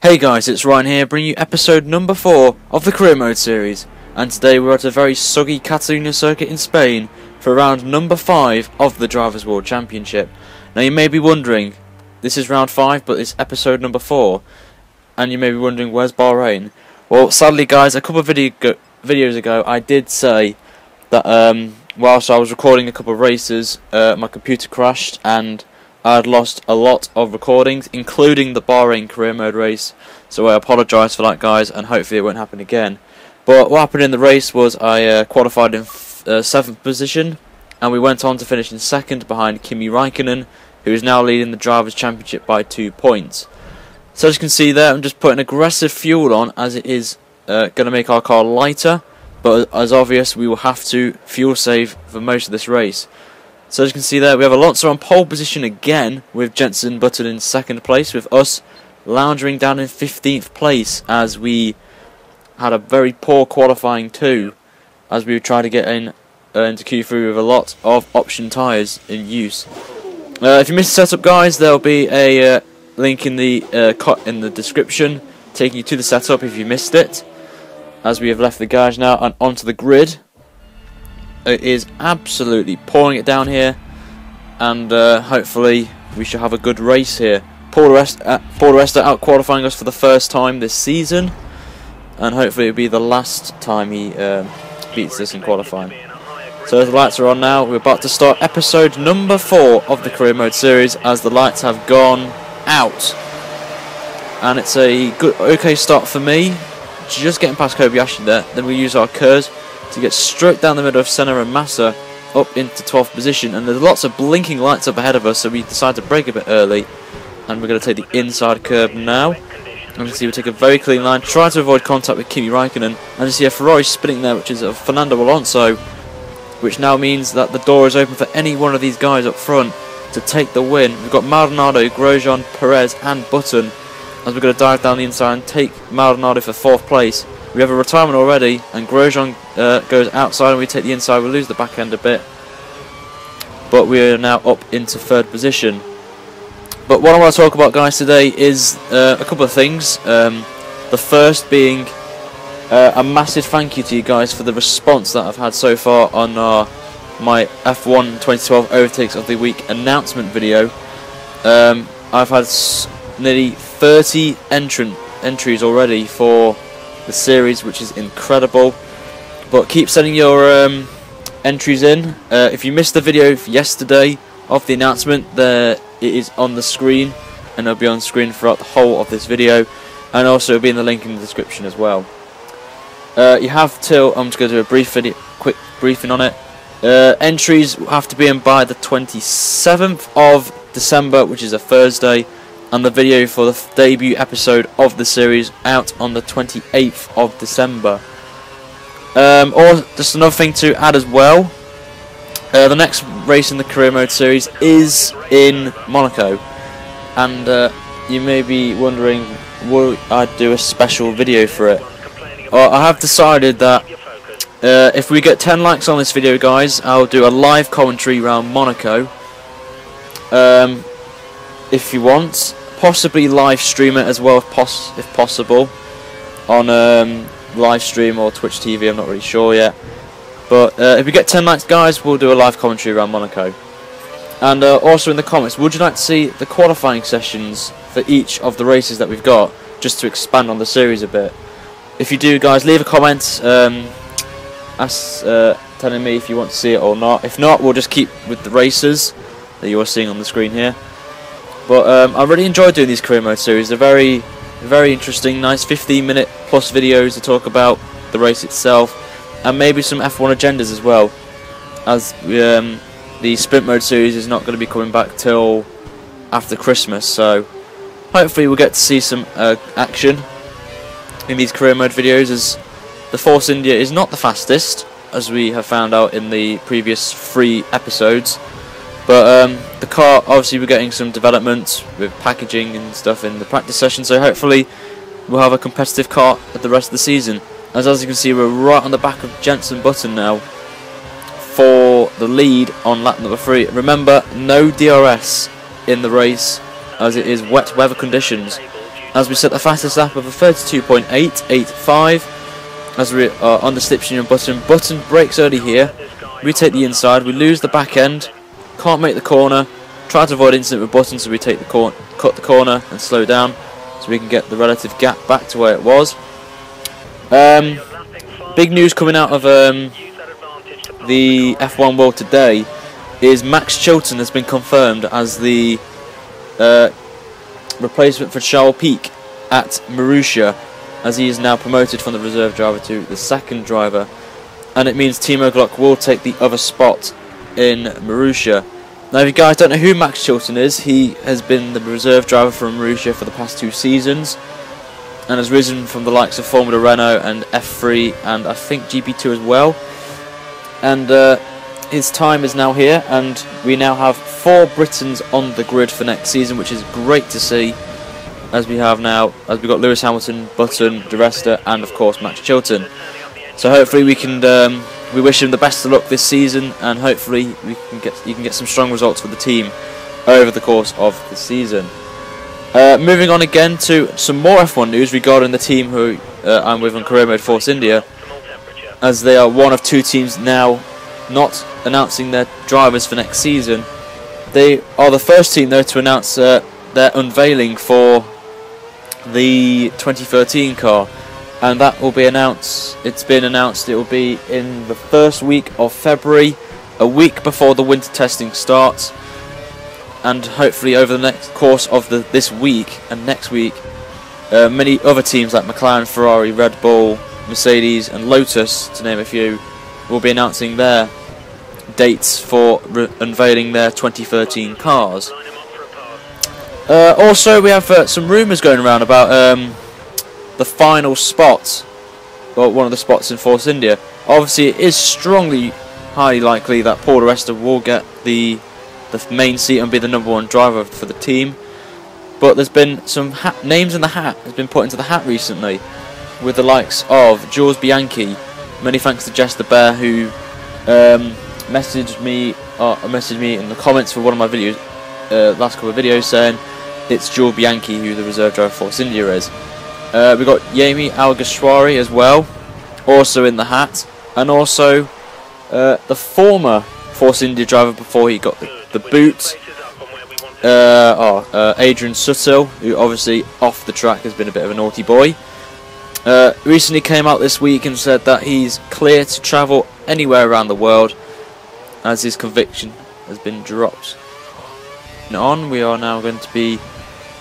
Hey guys, it's Ryan here, bringing you episode number 4 of the Career Mode series, and today we're at a very soggy Catalunya circuit in Spain for round number 5 of the Drivers' World Championship. Now you may be wondering, this is round 5 but it's episode number 4, and you may be wondering where's Bahrain? Well, sadly guys, a couple of videos ago I did say that whilst I was recording a couple of races, my computer crashed and I had lost a lot of recordings, including the Bahrain Career Mode race, so I apologise for that guys, and hopefully it won't happen again. But what happened in the race was I qualified in 7th position, and we went on to finish in 2nd behind Kimi Räikkönen, who is now leading the Drivers' Championship by 2 points. So as you can see there, I'm just putting aggressive fuel on, as it is going to make our car lighter, but as obvious we will have to fuel save for most of this race. So as you can see there, we have Alonso on pole position again, with Jenson Button in 2nd place, with us lounging down in 15th place, as we had a very poor qualifying too, as we were trying to get in into Q3 with a lot of option tyres in use. If you missed the setup guys, there will be a link in the description taking you to the setup if you missed it, as we have left the garage now and onto the grid. It is absolutely pouring it down here, and hopefully we should have a good race here. Paul Resta out qualifying us for the first time this season, and hopefully it'll be the last time he beats us in qualifying. So the lights are on now. We're about to start episode number 4 of the Career Mode series, as the lights have gone out, and it's a okay start for me, just getting past Kobayashi there. Then we use our curves to get straight down the middle of Senna and Massa up into 12th position, and there's lots of blinking lights up ahead of us, so we decide to brake a bit early, and we're going to take the inside curb now. And you can see we take a very clean line, try to avoid contact with Kimi Räikkönen, and you see a Ferrari spinning there, which is a Fernando Alonso, which now means that the door is open for any one of these guys up front to take the win. We've got Maldonado, Grosjean, Perez and Button, as we're going to dive down the inside and take Maldonado for 4th place. We have a retirement already, and Grosjean goes outside and we take the inside. We lose the back end a bit, but we are now up into 3rd position. But what I want to talk about guys today is a couple of things. The first being a massive thank you to you guys for the response that I've had so far on my F1 2012 Overtakes of the Week announcement video. I've had nearly 30 entries already for the series, which is incredible, but keep sending your entries in. If you missed the video yesterday of the announcement, it is on the screen, and it'll be on screen throughout the whole of this video, and also it'll be in the link in the description as well. You have till, I'm just going to do a quick briefing on it. Entries have to be in by the 27th of December, which is a Thursday, and the video for the debut episode of the series out on the 28th of December. Or just another thing to add as well, the next race in the Career Mode series is in Monaco, and you may be wondering, will I do a special video for it? Well, I have decided that if we get 10 likes on this video guys, I'll do a live commentary around Monaco. If you want, possibly live stream it as well if possible on live stream or Twitch TV, I'm not really sure yet, but if we get 10 likes guys, we'll do a live commentary around Monaco. And also in the comments, would you like to see the qualifying sessions for each of the races that we've got, just to expand on the series a bit? If you do guys, leave a comment telling me if you want to see it or not. If not, we'll just keep with the races that you are seeing on the screen here. But I really enjoy doing these Career Mode series. They're very, very interesting, nice 15-minute plus videos to talk about the race itself, and maybe some F1 agendas as well, as the Sprint Mode series is not going to be coming back till after Christmas, so hopefully we'll get to see some action in these Career Mode videos, as the Force India is not the fastest, as we have found out in the previous 3 episodes. But the car, obviously we're getting some development with packaging and stuff in the practice session, so hopefully we'll have a competitive car at the rest of the season. As you can see, we're right on the back of Jenson Button now for the lead on lap number 3. Remember, no DRS in the race, as it is wet weather conditions. as we set the fastest lap of a 32.885. As we are on the slipstream of Button. Button breaks early here. We take the inside. We lose the back end. Can't make the corner. Try to avoid incident with Button, so we take the cut the corner and slow down, so we can get the relative gap back to where it was. Big news coming out of the F1 world today is Max Chilton has been confirmed as the replacement for Charles Pic at Marussia, as he is now promoted from the reserve driver to the second driver, and it means Timo Glock will take the other spot in Marussia. Now, if you guys don't know who Max Chilton is, he has been the reserve driver for Marussia for the past 2 seasons, and has risen from the likes of Formula Renault and F3 and I think GP2 as well. And his time is now here, and we now have 4 Britons on the grid for next season, which is great to see. As we've got Lewis Hamilton, Button, Di Resta, and of course Max Chilton. So hopefully we wish him the best of luck this season, and hopefully you can get some strong results for the team over the course of the season. Moving on again to some more F1 news regarding the team who I'm with on Career Mode Force India, as they are one of 2 teams now not announcing their drivers for next season. They are the first team though to announce their unveiling for the 2013 car, and that will be announced. It's been announced it will be in the first week of February, a week before the winter testing starts, and hopefully over the next course of this week and next week, many other teams like McLaren, Ferrari, Red Bull, Mercedes and Lotus, to name a few, will be announcing their dates for unveiling their 2013 cars. Also, we have some rumours going around about the final spot, or one of the spots in Force India. Obviously, it is highly likely that Paul Di Resta will get the main seat and be the #1 driver for the team. But there's been some names in the hat has been put into the hat recently, with the likes of Jules Bianchi. Many thanks to Jess the Bear, who messaged me in the comments for one of my videos, last couple of videos, saying it's Jules Bianchi who the reserve driver for Force India is. We've got Yemi Alguersuari as well, also in the hat, and also the former Force India driver before he got the boot, Adrian Suttil, who obviously off the track has been a bit of a naughty boy. Recently came out this week and said that he's clear to travel anywhere around the world, as his conviction has been dropped. We are now going to be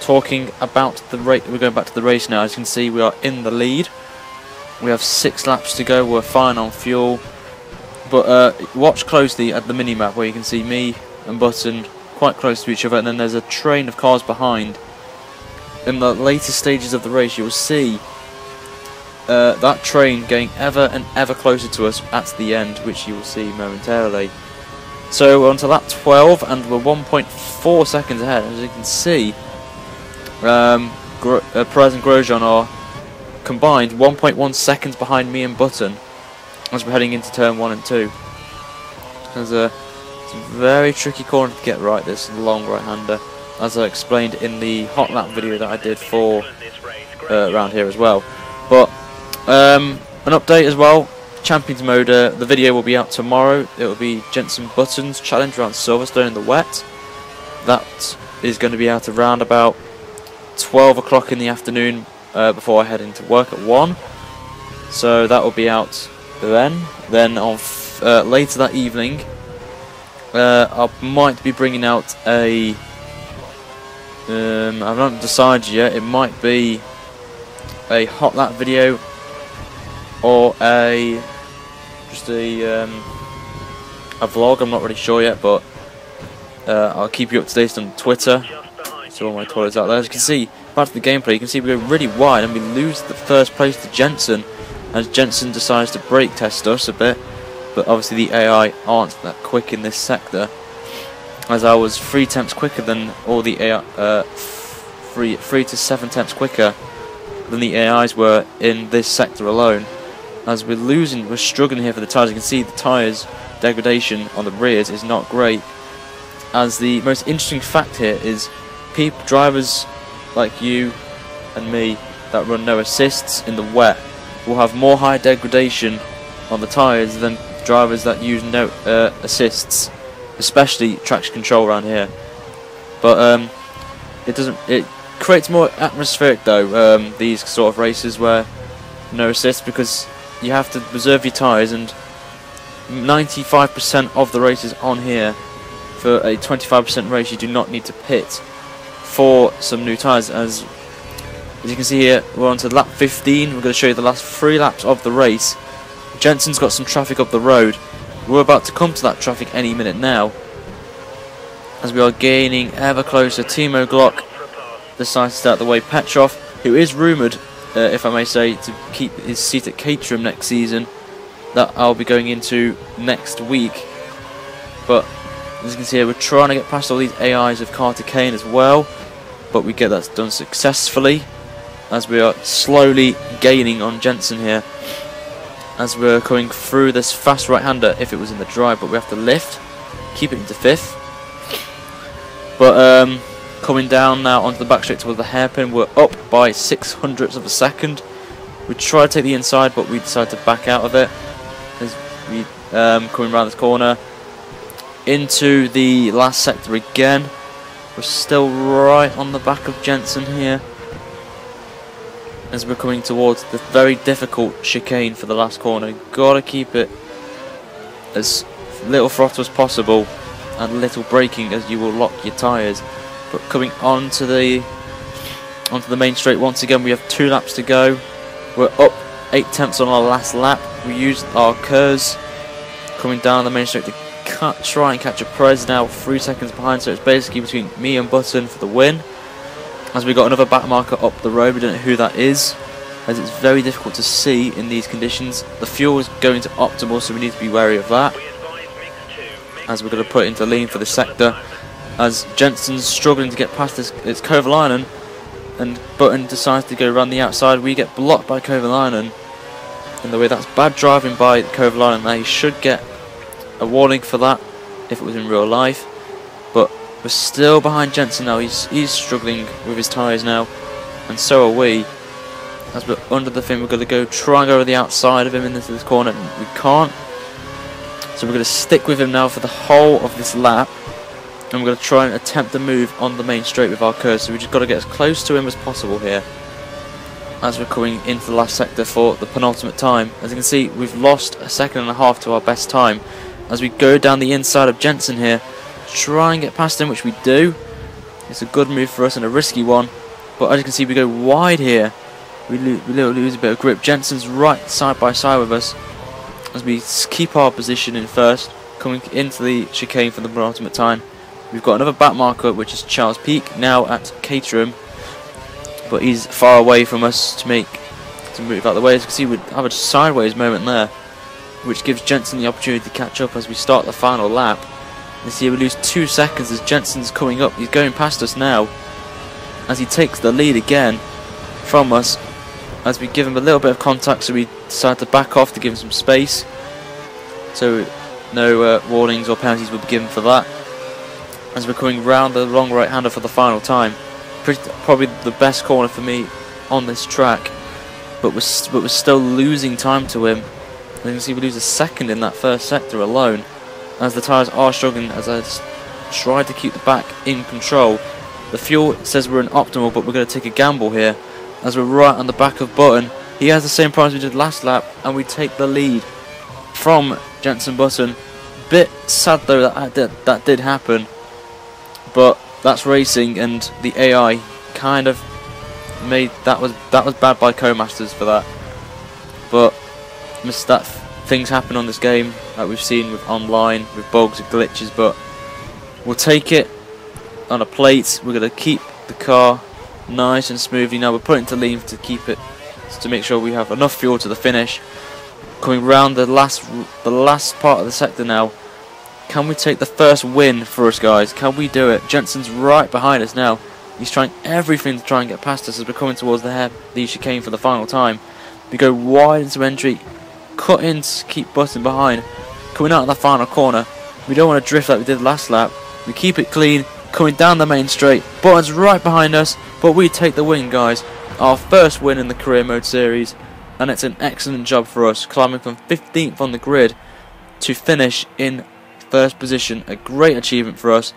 talking about the race. We're going back to the race now. As you can see, we are in the lead. We have 6 laps to go. We're fine on fuel, but watch closely at the mini-map where you can see me and Button quite close to each other, and then there's a train of cars behind. In the later stages of the race, you will see that train getting ever and ever closer to us at the end, which you will see momentarily. So we're on to lap 12, and we're 1.4 seconds ahead. As you can see, Perez and Grosjean are combined 1.1 seconds behind me and Button as we're heading into turn 1 and 2. It's a very tricky corner to get right, this long right-hander, as I explained in the hot lap video that I did for around here as well. But an update as well, Champions Mode, the video will be out tomorrow. It will be Jenson Button's challenge around Silverstone in the wet. That is going to be out around about 12 o'clock in the afternoon, before I head into work at 1. So that will be out then. Then on later that evening, I might be bringing out a I've not decided yet. It might be a hot lap video or just a vlog. I'm not really sure yet, but I'll keep you up to date on Twitter. So all my toilets out there. As you can see, back to the gameplay, you can see we go really wide and we lose the first place to Jenson, as Jenson decides to brake test us a bit. But obviously the AI aren't that quick in this sector, as I was 3 tenths quicker than all the AI, 3 to 7 tenths quicker than the AIs were in this sector alone. As we're struggling here for the tyres. You can see the tyres degradation on the rears is not great. As the most interesting fact here is, drivers like you and me that run no assists in the wet will have more high degradation on the tyres than drivers that use no assists, especially traction control around here. But it creates more atmospheric though, these sort of races where no assists, because you have to reserve your tyres, and 95% of the races on here for a 25% race you do not need to pit for some new tyres. As you can see here, we're on to lap 15. We're going to show you the last 3 laps of the race. Jensen's got some traffic up the road. We're about to come to that traffic any minute now, as we are gaining ever closer. Timo Glock decides to stay out the way. Petrov, who is rumoured, if I may say, to keep his seat at Caterham next season, that I'll be going into next week. But as you can see here, we're trying to get past all these AIs of Carter Kane as well, but we get that done successfully, as we are slowly gaining on Jensen here, as we're coming through this fast right-hander if it was in the drive, but we have to lift, keep it into 5th. But coming down now onto the back straight towards the hairpin, we're up by 600ths of a second. We try to take the inside, but we decide to back out of it as we coming around this corner into the last sector again. We're still right on the back of Jensen here, as we're coming towards the very difficult chicane for the last corner. Gotta keep it as little throttle as possible and little braking, as you will lock your tyres. But coming onto the main straight once again, we have 2 laps to go. We're up 8 tenths on our last lap. We used our curves coming down the main straight to try and catch a Prez, now 3 seconds behind, so it's basically between me and Button for the win. As we got another back marker up the road, we don't know who that is, as it's very difficult to see in these conditions. The fuel is going to optimal, so we need to be wary of that, as we're going to put into lean for the sector, as Jensen's struggling to get past this. It's Kovalainen, and Button decides to go around the outside. We get blocked by Kovalainen in the way. That's bad driving by Kovalainen. Now he should get a warning for that if it was in real life, but we're still behind Jensen now. He's struggling with his tyres now, and so are we. As we're under the thing, we're going to try and go over the outside of him into this corner. We can't, so we're going to stick with him now for the whole of this lap, and we're going to try and attempt to move on the main straight with our curves. So we just got to get as close to him as possible here, as we're coming into the last sector for the penultimate time. As you can see, we've lost 1.5 seconds to our best time, as we go down the inside of Jensen here, try and get past him, which we do. It's a good move for us and a risky one, but as you can see, we go wide here. We lose a bit of grip. Jensen's right side by side with us, as we keep our position in first, coming into the chicane for the penultimate time. We've got another back marker, which is Charles Peak, now at Caterham, but he's far away from us to move out the way. As you can see, we have a sideways moment there, which gives Jensen the opportunity to catch up as we start the final lap. You see, we lose 2 seconds as Jensen's coming up. He's going past us now, as he takes the lead again from us, as we give him a little bit of contact, so we decide to back off to give him some space, so no warnings or penalties will be given for that. As we're coming round the long right-hander for the final time, probably the best corner for me on this track, but we're still losing time to him. As you can see, we lose 1 second in that first sector alone, as the tyres are struggling, as I try to keep the back in control. The fuel says we're in optimal, but we're going to take a gamble here, as we're right on the back of Button. He has the same price we did last lap, and we take the lead from Jensen Button. Bit sad though that did happen, but that's racing, and the AI kind of made that was bad by Co-Masters for that. But things happen on this game, like we've seen with online, with bugs and glitches, but we'll take it on a plate. We're going to keep the car nice and smoothly. Now we're putting to lean to keep it, to make sure we have enough fuel to the finish. Coming round the last part of the sector now. Can we take the first win for us, guys? Can we do it? Jensen's right behind us now. He's trying everything to try and get past us as we're coming towards the chicane for the final time. We go wide into entry, cut in to keep Button behind. Coming out of the final corner, we don't want to drift like we did last lap. We keep it clean, coming down the main straight. Button's right behind us, but we take the win, guys. our first win in the career mode series, and it's an excellent job for us, climbing from 15th on the grid to finish in first position. A great achievement for us,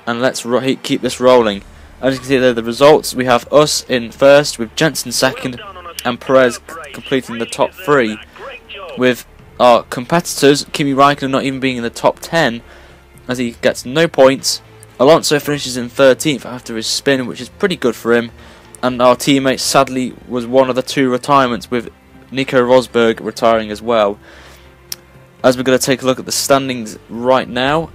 and let's keep this rolling. As you can see there, the results, we have us in first with Jensen second and Perez completing the top 3, with our competitors Kimi Raikkonen not even being in the top 10 as he gets no points. Alonso finishes in 13th after his spin, which is pretty good for him, and our teammate sadly was one of the 2 retirements, with Nico Rosberg retiring as well. As we're going to take a look at the standings right now,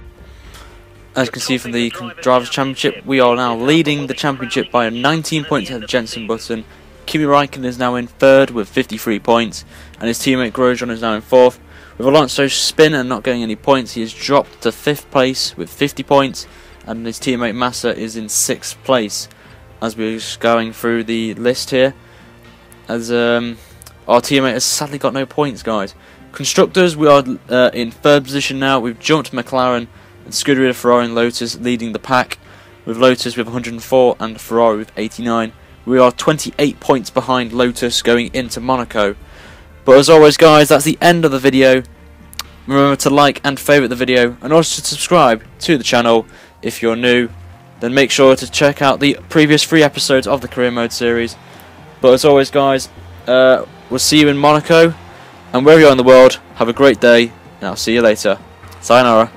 as you can see from the Drivers' Championship, we are now leading the championship by 19 points ahead of Jensen Button. Kimi Raikkonen is now in 3rd with 53 points, and his teammate Grosjean is now in 4th. With Alonso's spin and not getting any points, he has dropped to 5th place with 50 points, and his teammate Massa is in 6th place. As we're just going through the list here, as our teammate has sadly got no points, guys. Constructors, we are in 3rd position now. We've jumped McLaren and Scuderia, Ferrari and Lotus leading the pack, with Lotus with 104 and Ferrari with 89. We are 28 points behind Lotus going into Monaco. But as always, guys, that's the end of the video. Remember to like and favourite the video, and also to subscribe to the channel if you're new. Then make sure to check out the previous 3 episodes of the career mode series. But as always, guys, we'll see you in Monaco, and wherever you are in the world, have a great day, and I'll see you later. Sayonara.